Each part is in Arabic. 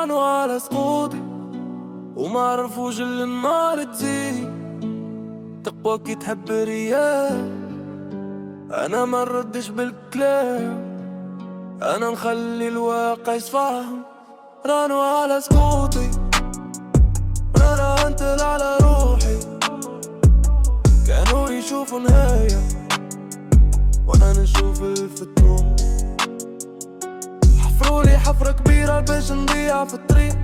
رانوا على سقوطي وما عرفوش اللي النار تزيد. تقوى كي تحب ريال، انا ما نردش بالكلام، انا نخلي الواقع يصفهم. رانوا على سقوطي، رانا انتل على روحي، كانوا يشوفوا نهاية وانا نشوف الفتون. حفرولي حفرة كبيرة باش نضيع في الطريق،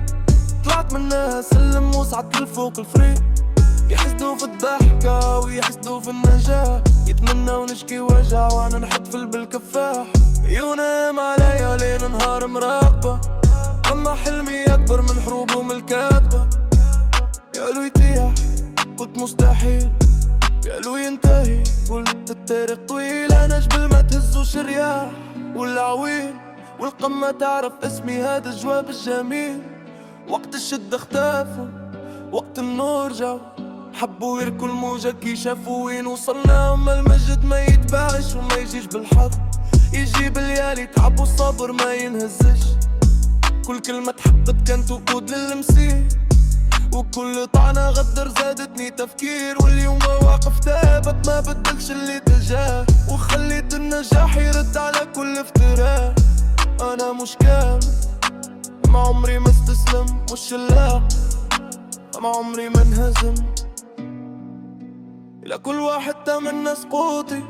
طلعت منها سلم وصعدت لفوق الفريق. يحسدوا في الضحكة ويحسدوا في النجاح، يتمنوا نشكي وجع وانا نحتفل بالكفاح. ينام عليا ليل نهار مراقبة، اما حلمي اكبر من حروبهم الكاتبة. قالوا يطيح قلت مستحيل، قالوا ينتهي قلت التاريخ طويل. انا جبل ما تهزوش الرياح والعويل، والقمة تعرف اسمي هذا الجواب الجميل. وقت الشدة اختافوا، وقت النور جاو، حبوا يركوا الموجة كي شافوا وين وصلنا. اما المجد ما يتباعش وما يجيش بالحظ، يجي بالليالي تعب والصبر ما ينهزش. كل كلمة تحقت كانت وقود للمسير، وكل طعنة غدر زادتني تفكير. واليوم واقف ثابت ما بدلش اللي تجاه، وخليت النجاح يرد على كل افتراء. انا مش كامل، ما عمري ما استسلم، مش لا ما عمري ما انهزم. إلى كل واحد تمنى سقوطي،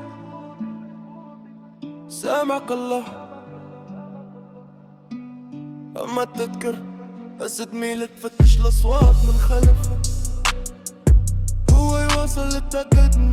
سامعك الله. أما تذكر هزة ميلك فتش الأصوات من خلفه، هو يواصل للتقدم